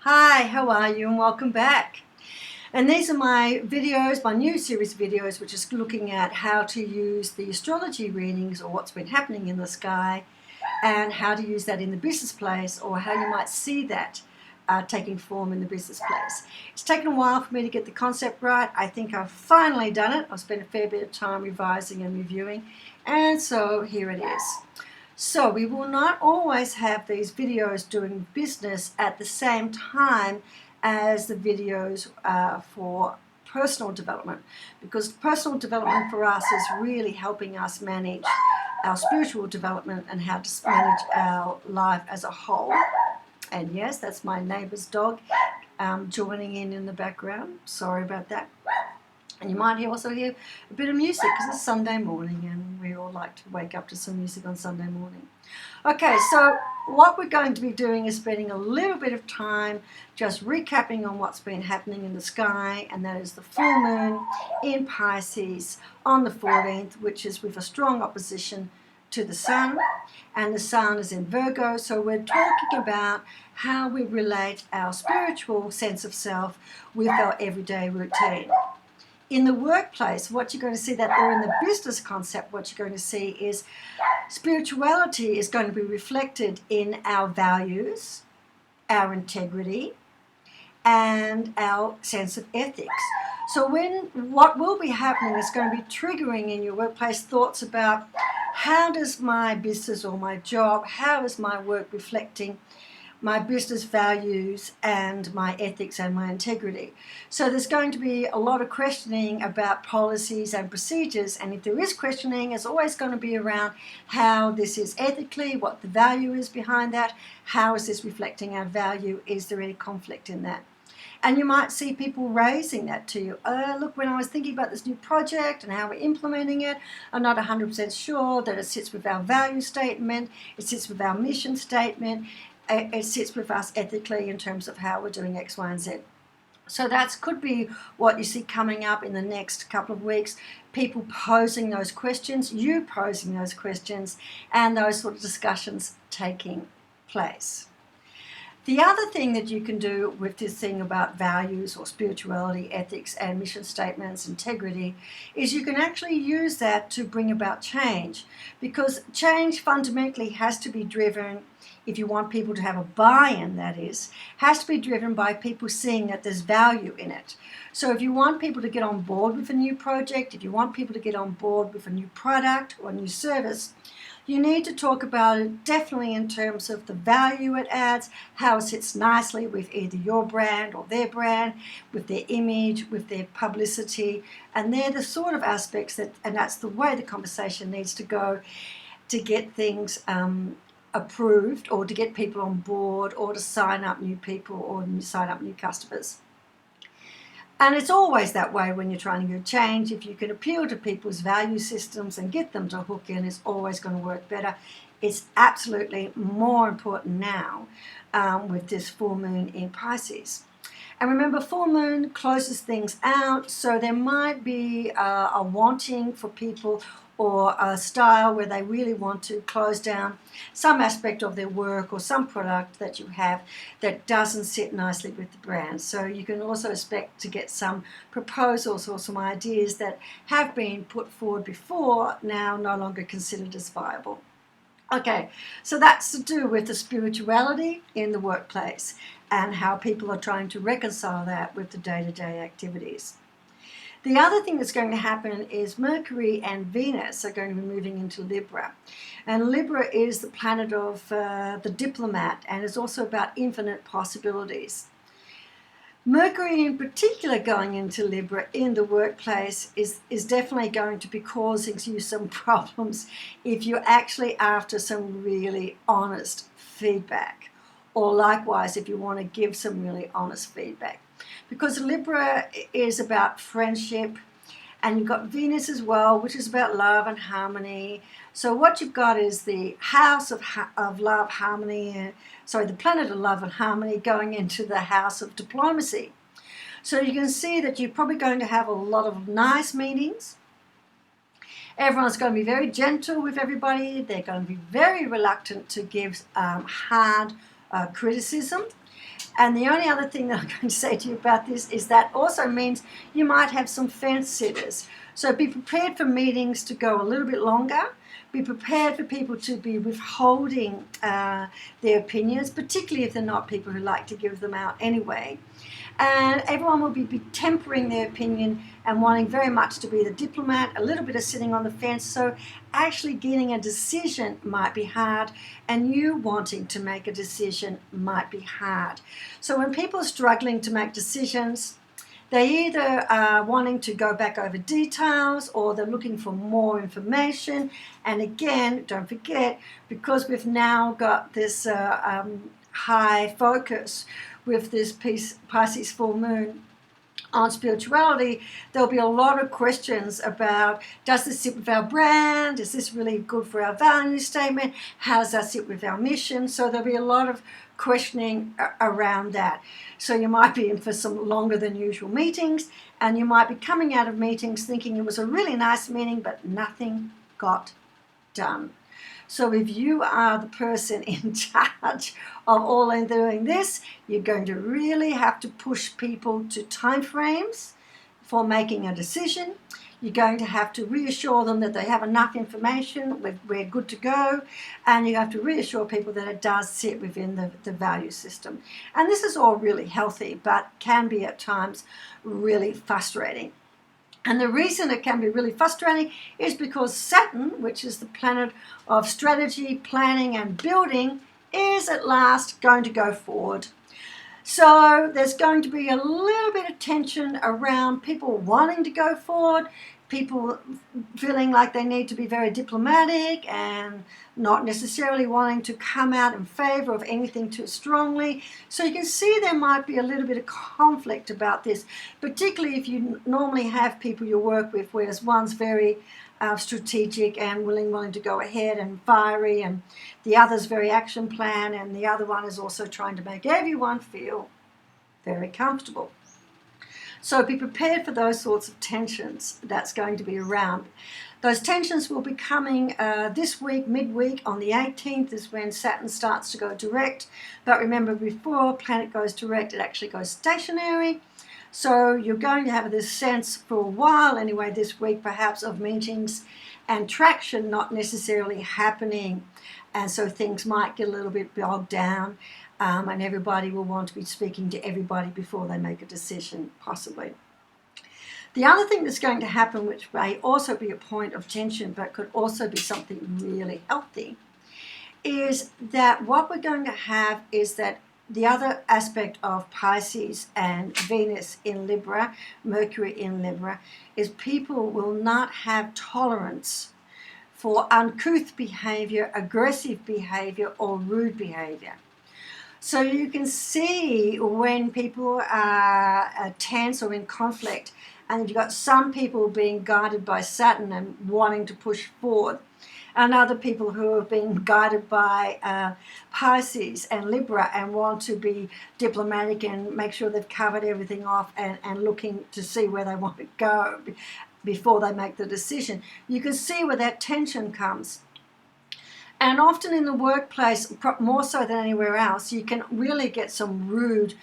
Hi, how are you? And welcome back. And these are my videos, my new series of videos, which is looking at how to use the astrology readings or what's been happening in the sky and how to use that in the business place, or how you might see that taking form in the business place. It's taken a while for me to get the concept right. I think I've finally done it. I've spent a fair bit of time revising and reviewing, and so here it is. So we will not always have these videos doing business at the same time as the videos for personal development, because personal development for us is really helping us manage our spiritual development and how to manage our life as a whole. And yes, that's my neighbor's dog joining in the background. Sorry about that. And you might also hear a bit of music because it's Sunday morning and we all like to wake up to some music on Sunday morning. Okay, so what we're going to be doing is spending a little bit of time just recapping on what's been happening in the sky, and that is the full moon in Pisces on the 14th, which is with a strong opposition to the sun, and the sun is in Virgo. So we're talking about how we relate our spiritual sense of self with our everyday routine. In the workplace, what you're going to see that, or in the business concept, what you're going to see is spirituality is going to be reflected in our values, our integrity, and our sense of ethics. So what will be happening is going to be triggering in your workplace thoughts about how does my business or my job, how is my work reflecting my business values and my ethics and my integrity. So there's going to be a lot of questioning about policies and procedures, and if there is questioning, it's always going to be around how this is ethically, what the value is behind that, how is this reflecting our value, is there any conflict in that? And you might see people raising that to you. Look, when I was thinking about this new project and how we're implementing it, I'm not 100% sure that it sits with our value statement, it sits with our mission statement, it sits with us ethically in terms of how we're doing X, Y, and Z. So that could be what you see coming up in the next couple of weeks, people posing those questions, you posing those questions, and those sort of discussions taking place. The other thing that you can do with this thing about values or spirituality, ethics, and mission statements, integrity, is you can actually use that to bring about change, because change fundamentally has to be driven, if you want people to have a buy-in, that is, has to be driven by people seeing that there's value in it. So if you want people to get on board with a new project, if you want people to get on board with a new product or a new service, you need to talk about it definitely in terms of the value it adds, how it sits nicely with either your brand or their brand, with their image, with their publicity, and they're the sort of aspects that, and that's the way the conversation needs to go to get things approved, or to get people on board, or to sign up new people, or sign up new customers. And it's always that way when you're trying to do change. If you can appeal to people's value systems and get them to hook in, it's always going to work better. It's absolutely more important now with this full moon in Pisces. And remember, full moon closes things out, so there might be a wanting for people, or a style where they really want to close down some aspect of their work or some product that you have that doesn't sit nicely with the brand. So you can also expect to get some proposals or some ideas that have been put forward before, now no longer considered as viable. Okay, so that's to do with the spirituality in the workplace and how people are trying to reconcile that with the day-to-day activities. The other thing that's going to happen is Mercury and Venus are going to be moving into Libra. And Libra is the planet of the diplomat, and is also about infinite possibilities. Mercury in particular going into Libra in the workplace is definitely going to be causing you some problems if you're actually after some really honest feedback, or likewise if you want to give some really honest feedback. Because Libra is about friendship, and you've got Venus as well, which is about love and harmony. So what you've got is the house of love, harmony, the planet of love and harmony going into the house of diplomacy. So you can see that you're probably going to have a lot of nice meetings. Everyone's going to be very gentle with everybody. They're going to be very reluctant to give hard criticism. And the only other thing that I'm going to say to you about this is that also means you might have some fence sitters. So be prepared for meetings to go a little bit longer. Be prepared for people to be withholding their opinions, particularly if they're not people who like to give them out anyway. And everyone will be tempering their opinion and wanting very much to be the diplomat, a little bit of sitting on the fence. So actually getting a decision might be hard, and you wanting to make a decision might be hard. So when people are struggling to make decisions, they either are wanting to go back over details, or they're looking for more information. And again, don't forget, because we've now got this high focus with this Pisces full moon on spirituality, there'll be a lot of questions about, does this sit with our brand? Is this really good for our value statement? How does that sit with our mission? So there'll be a lot of questioning around that. So you might be in for some longer than usual meetings, and you might be coming out of meetings thinking it was a really nice meeting, but nothing got done. So if you are the person in charge of all in doing this, you're going to really have to push people to timeframes for making a decision. You're going to have to reassure them that they have enough information, we're good to go, and you have to reassure people that it does sit within the value system. And this is all really healthy, but can be at times really frustrating. And the reason it can be really frustrating is because Saturn, which is the planet of strategy, planning, and building, is at last going to go forward. So there's going to be a little bit of tension around people wanting to go forward, people feeling like they need to be very diplomatic and not necessarily wanting to come out in favor of anything too strongly. So you can see there might be a little bit of conflict about this, particularly if you normally have people you work with, whereas one's very strategic and willing to go ahead and fiery, and the other's very action plan, and the other one is also trying to make everyone feel very comfortable. So be prepared for those sorts of tensions that's going to be around. Those tensions will be coming this week, midweek. On the 18th is when Saturn starts to go direct. But remember, before a planet goes direct, it actually goes stationary. So you're going to have this sense for a while anyway this week, perhaps, of meetings and traction not necessarily happening. And so things might get a little bit bogged down. And everybody will want to be speaking to everybody before they make a decision, possibly. The other thing that's going to happen, which may also be a point of tension, but could also be something really healthy, is that what we're going to have is that the other aspect of Pisces and Venus in Libra, Mercury in Libra, is people will not have tolerance for uncouth behavior, aggressive behavior, or rude behavior. So you can see when people are tense or in conflict, and you've got some people being guided by Saturn and wanting to push forward, and other people who have been guided by Pisces and Libra and want to be diplomatic and make sure they've covered everything off and looking to see where they want to go before they make the decision. You can see where that tension comes. And often in the workplace, more so than anywhere else, you can really get some rude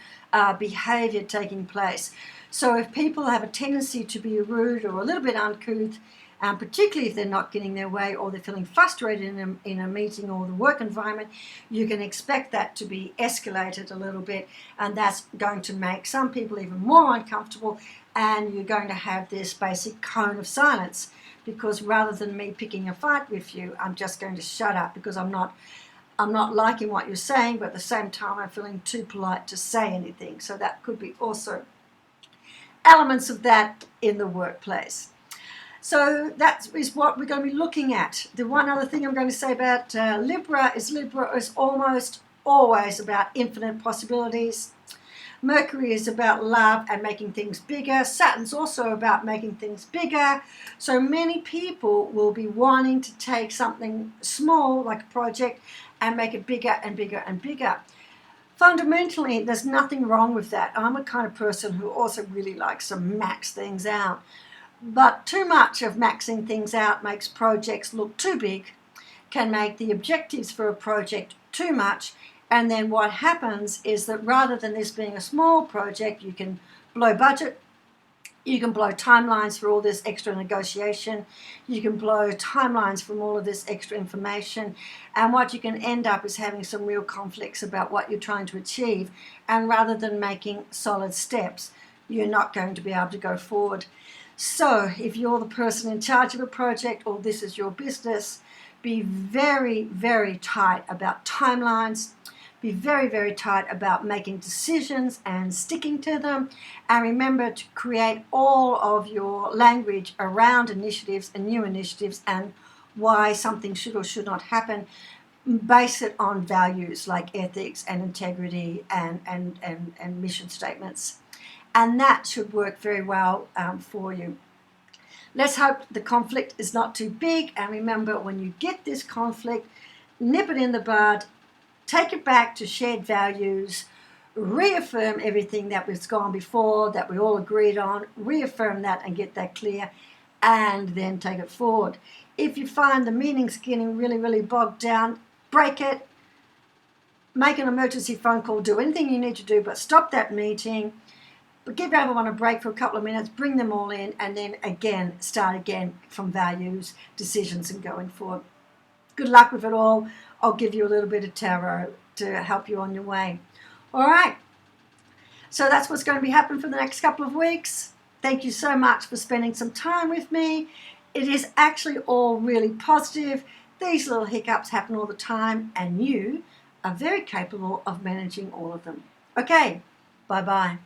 behavior taking place. So if people have a tendency to be rude or a little bit uncouth, particularly if they're not getting their way or they're feeling frustrated in a meeting or the work environment, you can expect that to be escalated a little bit, and that's going to make some people even more uncomfortable, and you're going to have this basic cone of silence. Because rather than me picking a fight with you, I'm just going to shut up because I'm not liking what you're saying, but at the same time I'm feeling too polite to say anything. So that could be also elements of that in the workplace. So that is what we're going to be looking at. The one other thing I'm going to say about Libra is almost always about infinite possibilities. Mercury is about love and making things bigger. Saturn's also about making things bigger. So many people will be wanting to take something small, like a project, and make it bigger and bigger and bigger. Fundamentally, there's nothing wrong with that. I'm a kind of person who also really likes to max things out. But too much of maxing things out makes projects look too big, can make the objectives for a project too much, And then what happens is that rather than this being a small project, you can blow budget, you can blow timelines for all this extra negotiation, you can blow timelines from all of this extra information, and what you can end up is having some real conflicts about what you're trying to achieve, and rather than making solid steps, you're not going to be able to go forward. So if you're the person in charge of a project or this is your business, be very, very tight about timelines. Be very, very tight about making decisions and sticking to them. And remember to create all of your language around initiatives and new initiatives and why something should or should not happen. Base it on values like ethics and integrity and mission statements. And that should work very well for you. Let's hope the conflict is not too big. And remember, when you get this conflict, nip it in the bud. Take it back to shared values, reaffirm everything that was gone before, that we all agreed on, reaffirm that and get that clear, and then take it forward. If you find the meeting's getting really, really bogged down, break it, make an emergency phone call, do anything you need to do, but stop that meeting, but give everyone a break for a couple of minutes, bring them all in, and then again, start again from values, decisions, and going forward. Good luck with it all. I'll give you a little bit of tarot to help you on your way. All right. So that's what's going to be happening for the next couple of weeks. Thank you so much for spending some time with me. It is actually all really positive. These little hiccups happen all the time, and you are very capable of managing all of them. Okay. Bye-bye.